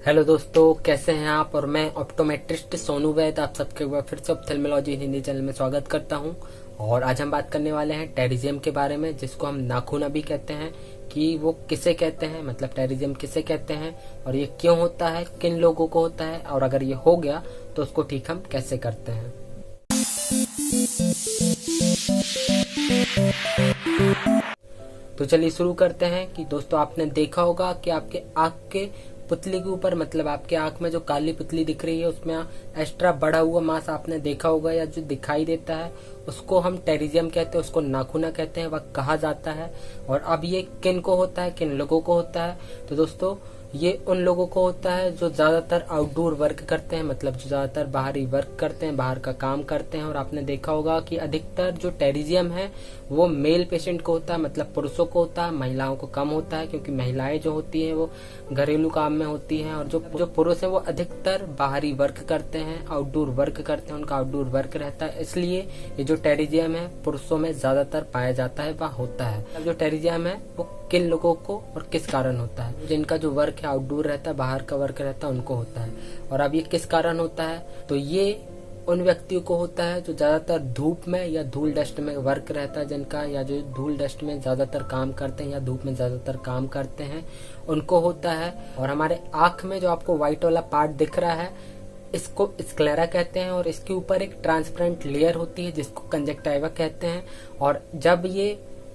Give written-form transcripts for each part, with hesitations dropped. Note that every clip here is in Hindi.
हेलो दोस्तों, कैसे हैं आप। और मैं ऑप्टोमेट्रिस्ट सोनू वैद आप सबके एक बार फिर से ऑप्थेल्मोलॉजी हिंदी चैनल में स्वागत करता हूं। और आज हम बात करने वाले हैं टेरिजियम के बारे में, जिसको हम नाखून भी कहते हैं। कि वो किसे कहते हैं, मतलब टेरिजियम किसे कहते हैं और ये क्यों होता है, किन लोगों को होता है, और अगर ये हो गया तो उसको ठीक हम कैसे करते हैं। तो चलिए शुरू करते हैं। कि दोस्तों, आपने देखा होगा कि आपके आँख के पुतली के ऊपर, मतलब आपके आँख में जो काली पुतली दिख रही है उसमें एक्स्ट्रा बढ़ा हुआ मांस आपने देखा होगा, या जो दिखाई देता है उसको हम टेरिजियम कहते हैं, उसको नाखूना कहते हैं, वह कहा जाता है। और अब ये किन को होता है, किन लोगों को होता है। तो दोस्तों, ये उन लोगों को होता है जो ज्यादातर आउटडोर वर्क करते हैं, मतलब जो ज्यादातर बाहरी वर्क करते हैं, बाहर का काम करते हैं। और आपने देखा होगा कि अधिकतर जो टेरिजियम है वो मेल पेशेंट को होता है, मतलब पुरुषों को होता है, महिलाओं को कम होता है, क्योंकि महिलाएं जो होती हैं वो घरेलू काम में होती हैं। और जो पुरुष है वो अधिकतर बाहरी वर्क करते हैं, आउटडोर वर्क करते हैं, उनका आउटडोर वर्क रहता है। इसलिए ये जो टेरिजियम है पुरुषों में ज्यादातर पाया जाता है, वह होता है। अब जो टेरिजियम है वो किन लोगों को और किस कारण होता है। जिनका जो वर्क है आउटडोर रहता है, बाहर का वर्क रहता है, उनको होता है। और अब ये किस कारण होता है, तो ये उन व्यक्तियों को होता है जो ज्यादातर धूप में या धूल डस्ट में वर्क रहता है जिनका, या जो धूल डस्ट में ज्यादातर काम करते हैं या धूप में ज्यादातर काम करते हैं, उनको होता है। और हमारे आंख में जो आपको व्हाइट वाला पार्ट दिख रहा है, इसको स्क्लेरा कहते हैं। और इसके ऊपर एक ट्रांसपेरेंट लेयर होती है जिसको कंजक्टिवा कहते हैं। और जब ये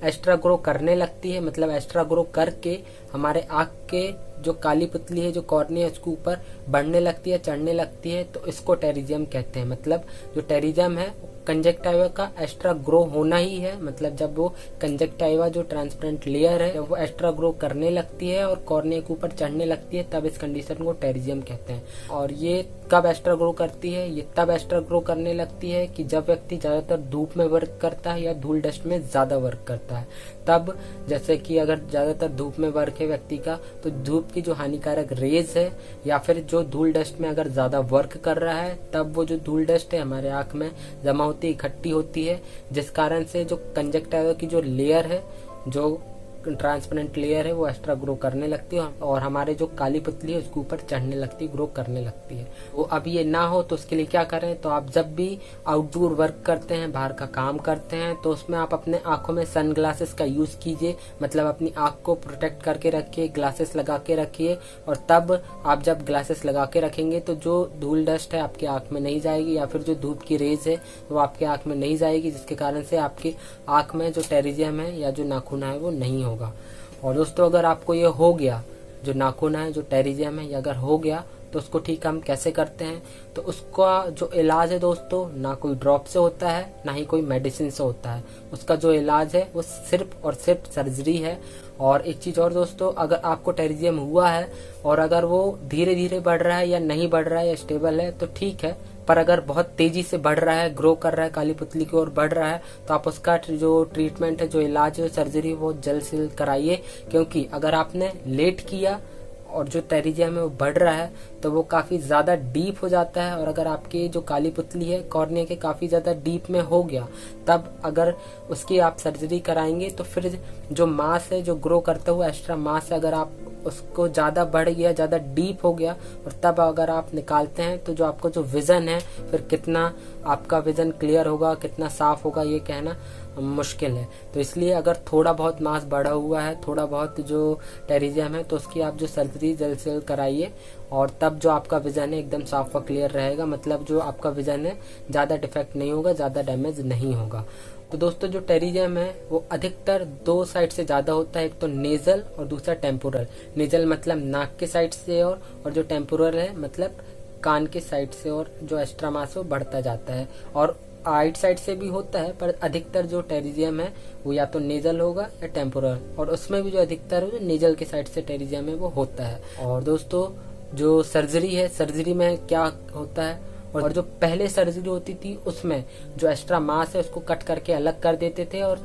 एक्स्ट्रा ग्रो करने लगती है, मतलब एक्स्ट्रा ग्रो करके हमारे आँख के जो काली पुतली है, जो कॉर्निया है, उसके ऊपर बढ़ने लगती है, चढ़ने लगती है, तो इसको टेरिजियम कहते हैं। मतलब जो टेरिजियम है कंजक्टिवा का एक्स्ट्रा ग्रो होना ही है। मतलब जब वो कंजक्टिवा जो ट्रांसपेरेंट लेयर है जब वो एक्स्ट्रा ग्रो करने लगती है और कॉर्निया के ऊपर चढ़ने लगती है, तब इस कंडीशन को टेरिजियम कहते हैं। और ये कब एक्स्ट्रा ग्रो करती है, ये तब एक्स्ट्रा ग्रो करने लगती है कि जब व्यक्ति ज्यादातर धूप में वर्क करता है या धूल डस्ट में ज्यादा वर्क करता है। तब जैसे कि अगर ज्यादातर धूप में वर्क है व्यक्ति का, तो धूप की जो हानिकारक रेज है या फिर जो धूल डस्ट में अगर ज्यादा वर्क कर रहा है, तब वो जो धूल डस्ट है हमारे आंख में जमा होती है, इकट्ठी होती है, जिस कारण से जो कंजक्टिवा की जो लेयर है, जो ट्रांसपेरेंट लेयर है, वो एक्स्ट्रा ग्रो करने लगती है और हमारे जो काली पुतली है उसके ऊपर चढ़ने लगती है, ग्रो करने लगती है। तो अब ये ना हो तो उसके लिए क्या करें, तो आप जब भी आउटडोर वर्क करते हैं, बाहर का काम करते हैं, तो उसमें आप अपने आंखों में सन ग्लासेस का यूज कीजिए। मतलब अपनी आंख को प्रोटेक्ट करके रखिए, ग्लासेस लगा के रखिए। और तब आप जब ग्लासेस लगा के रखेंगे तो जो धूल डस्ट है आपकी आंख में नहीं जाएगी, या फिर जो धूप की रेज है वो आपके आंख में नहीं जाएगी, जिसके कारण से आपकी आंख में जो टेरिजियम है या जो नाखूना है वो नहीं होगा। और दोस्तों, अगर आपको ये हो गया, जो नाखूना है, जो टेरिजियम है, ये अगर हो गया तो उसको ठीक हम कैसे करते हैं। तो उसका जो इलाज है दोस्तों, ना कोई ड्रॉप से होता है, ना ही कोई मेडिसिन से होता है। उसका जो इलाज है वो सिर्फ और सिर्फ सर्जरी है। और एक चीज और दोस्तों, अगर आपको टेरिजियम हुआ है और अगर वो धीरे धीरे बढ़ रहा है या नहीं बढ़ रहा है या स्टेबल है तो ठीक है, पर अगर बहुत तेजी से बढ़ रहा है, ग्रो कर रहा है, काली पुतली की ओर बढ़ रहा है, तो आप उसका जो ट्रीटमेंट है, जो इलाज है, सर्जरी, वो जल्द से जल्द कराइए। क्योंकि अगर आपने लेट किया और जो टेरिजियम है वो बढ़ रहा है तो वो काफी ज्यादा डीप हो जाता है। और अगर आपकी जो काली पुतली है कॉर्निया के काफी ज्यादा डीप में हो गया, तब अगर उसकी आप सर्जरी कराएंगे तो फिर जो मांस है, जो ग्रो करता हुआ एक्स्ट्रा मांस है, अगर आप उसको ज्यादा बढ़ गया, ज्यादा डीप हो गया, और तब अगर आप निकालते हैं तो जो आपको जो विजन है, फिर कितना आपका विजन क्लियर होगा, कितना साफ होगा, ये कहना मुश्किल है। तो इसलिए अगर थोड़ा बहुत मांस बढ़ा हुआ है, थोड़ा बहुत जो टेरिजियम है, तो उसकी आप जो सर्जरी जल्द से जल्द कराइए। और तब जो आपका विजन है एकदम साफ और क्लियर रहेगा। मतलब जो आपका विजन है ज्यादा डिफेक्ट नहीं होगा, ज्यादा डैमेज नहीं होगा। तो दोस्तों, जो टेरिजियम है वो अधिकतर दो साइड से ज्यादा होता है, एक तो नेजल और दूसरा टेम्पोरल। नेजल मतलब नाक के साइड से, और जो टेम्पोरल है मतलब कान के साइड से, और जो एक्स्ट्रा मास वो बढ़ता जाता है। और राइट साइड से भी होता है, पर अधिकतर जो टेरिजियम है वो या तो नेजल होगा या टेम्पोरल, और उसमें भी जो अधिकतर है जो नेजल के साइड से टेरिजियम है वो होता है। और दोस्तों, जो सर्जरी है, सर्जरी में क्या होता है, और जो पहले सर्जरी होती थी उसमें जो एक्स्ट्रा मांस है उसको कट करके अलग कर देते थे और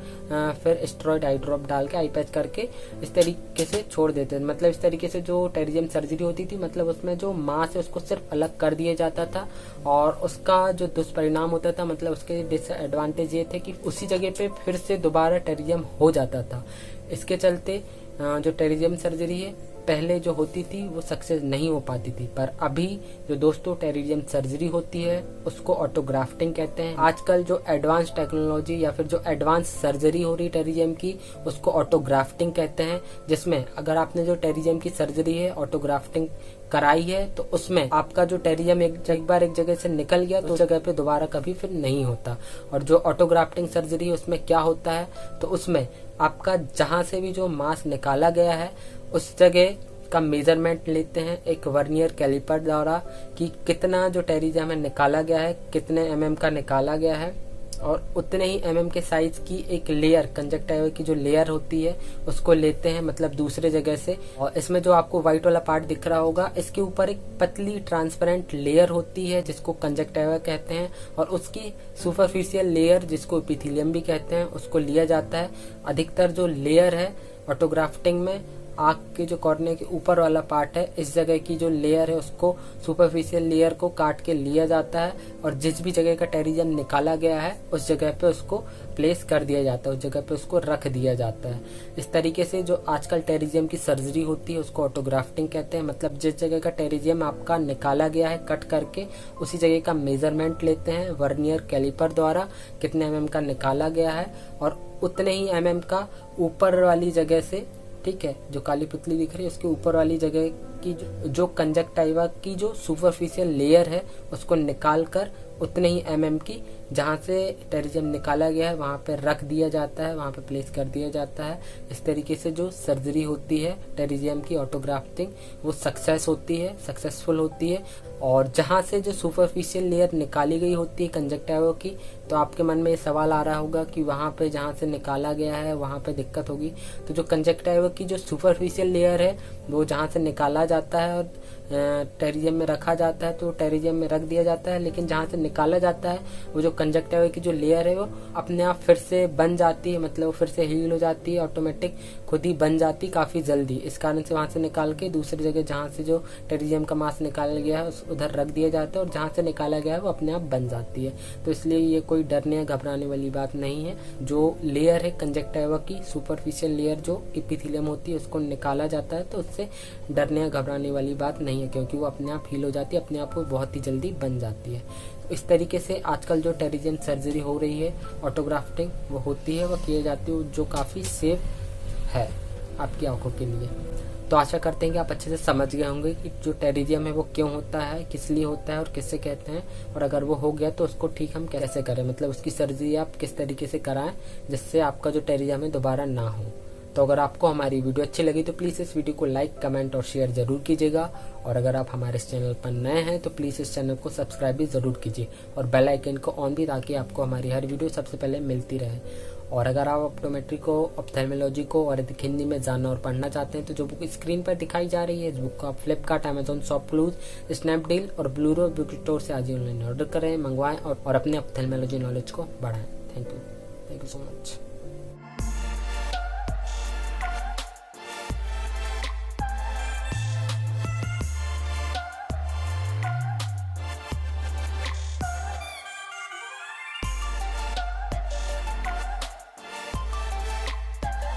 फिर स्टेरॉइड आई ड्रॉप डाल के, आई पैच करके इस तरीके से छोड़ देते थे। मतलब इस तरीके से जो टेरिजियम सर्जरी होती थी, मतलब उसमें जो मांस है उसको सिर्फ अलग कर दिया जाता था। और उसका जो दुष्परिणाम होता था, मतलब उसके डिसएडवांटेज ये थे कि उसी जगह पे फिर से दोबारा टेरिजियम हो जाता था। इसके चलते जो टेरिजियम सर्जरी है पहले जो होती थी वो सक्सेस नहीं हो पाती थी, पर अभी जो दोस्तों टेरिजियम सर्जरी होती है उसको ऑटोग्राफ्टिंग कहते हैं। आजकल जो एडवांस टेक्नोलॉजी या फिर जो एडवांस सर्जरी हो रही टेरिजियम की उसको ऑटोग्राफ्टिंग कहते हैं, जिसमें अगर आपने जो टेरिजियम की सर्जरी है ऑटोग्राफ्टिंग कराई है तो उसमें आपका जो टेरिजियम एक बार एक जगह से निकल गया तो उस जगह पे दोबारा कभी फिर नहीं होता। और जो ऑटोग्राफ्टिंग सर्जरी है उसमें क्या होता है, तो उसमें आपका जहां से भी जो मांस निकाला गया है उस जगह का मेजरमेंट लेते हैं एक वर्नियर कैलिपर द्वारा कि कितना जो टेरिजियम है निकाला गया है, कितने mm का निकाला गया है, और उतने ही mm के साइज की एक लेयर कंजक्टिवा की जो लेयर होती है उसको लेते हैं, मतलब दूसरे जगह से। और इसमें जो आपको व्हाइट वाला पार्ट दिख रहा होगा इसके ऊपर एक पतली ट्रांसपेरेंट लेयर होती है जिसको कंजक्टिवा कहते हैं, और उसकी सुपरफिशियल लेयर जिसको एपिथेलियम भी कहते हैं उसको लिया जाता है। अधिकतर जो लेयर है ऑटोग्राफ्टिंग में आँख के जो कॉर्निया के ऊपर वाला पार्ट है इस जगह की जो लेयर है उसको सुपरफिशियल लेयर को काट के लिया जाता है, और जिस भी जगह का टेरिजियम निकाला गया है उस जगह पे उसको प्लेस कर दिया जाता है, उस जगह पे उसको रख दिया जाता है। इस तरीके से जो आजकल टेरिजियम की सर्जरी होती है उसको ऑटोग्राफ्टिंग कहते हैं। मतलब जिस जगह का टेरिजियम आपका निकाला गया है कट करके उसी जगह का मेजरमेंट लेते हैं वर्नियर कैलिपर द्वारा, कितने mm का निकाला गया है, और उतने ही mm का ऊपर वाली जगह से, ठीक है, जो काली पुतली दिख रही है उसके ऊपर वाली जगह की जो कंजक्टिवा की जो सुपरफिशियल लेयर है उसको निकाल कर उतने ही mm की जहाँ से टेरिजियम निकाला गया है वहाँ पे रख दिया जाता है, वहाँ पे प्लेस कर दिया जाता है। इस तरीके से जो सर्जरी होती है टेरिजियम की ऑटोग्राफ्टिंग वो सक्सेसफुल होती है। और जहाँ से जो सुपरफिशियल लेयर निकाली गई होती है कंजक्टिवा की, तो आपके मन में ये सवाल आ रहा होगा कि वहाँ पे जहाँ से निकाला गया है वहाँ पे दिक्कत होगी। तो जो कंजक्टिवा की जो सुपरफिशियल लेयर है वो जहाँ से निकाला जाता है और टेरिजियम में रखा जाता है तो टेरिजियम में रख दिया जाता है, लेकिन जहाँ से निकाला जाता है वो जो कंजक्टिवा की जो लेयर है वो अपने आप फिर से बन जाती है, मतलब वो फिर से हील हो जाती है, ऑटोमेटिक खुद ही बन जाती है काफी जल्दी। इस कारण से वहाँ से निकाल के दूसरी जगह जहाँ से जो टेरिजियम का मांस निकाला गया है उधर रख दिया जाता है, और जहाँ से निकाला गया है वो अपने आप बन जाती है। तो इसलिए ये कोई डरने या घबराने वाली बात नहीं है। जो लेयर है कंजक्टिवा की सुपरफिशियल लेयर जो एपिथेलियम होती है उसको निकाला जाता है, तो उससे डरने या घबराने वाली बात नहीं है, क्योंकि वो अपने आप हील हो जाती है, अपने आप वो बहुत ही जल्दी बन जाती है। इस तरीके से आजकल जो टेरिजियम सर्जरी हो रही है ऑटोग्राफ्टिंग वो होती है, वो की जाती है, जो काफ़ी सेफ है आपकी आंखों के लिए। तो आशा करते हैं कि आप अच्छे से समझ गए होंगे कि जो टेरिजियम है वो क्यों होता है, किस लिए होता है और किससे कहते हैं, और अगर वो हो गया तो उसको ठीक हम कैसे करें, मतलब उसकी सर्जरी आप किस तरीके से कराएं जिससे आपका जो टेरिजियम है दोबारा ना हो। तो अगर आपको हमारी वीडियो अच्छी लगी तो प्लीज़ इस वीडियो को लाइक, कमेंट और शेयर जरूर कीजिएगा, और अगर आप हमारे इस चैनल पर नए हैं तो प्लीज़ इस चैनल को सब्सक्राइब भी ज़रूर कीजिए और बेल आइकन को ऑन भी, ताकि आपको हमारी हर वीडियो सबसे पहले मिलती रहे। और अगर आप ऑप्टोमेट्री को, ऑप्थेल्मोलॉजी को और हिंदी में जानना और पढ़ना चाहते हैं तो जो बुक स्क्रीन पर दिखाई जा रही है इस बुक को आप फ्लिपकार्ट, अमेजोन, शॉपक्लूज, स्नैपडील और ब्लूरो बुक स्टोर से आज ही ऑनलाइन ऑर्डर करें, मंगवाएं और अपने ऑप्थेल्मोलॉजी नॉलेज को बढ़ाएं। Thank you so much.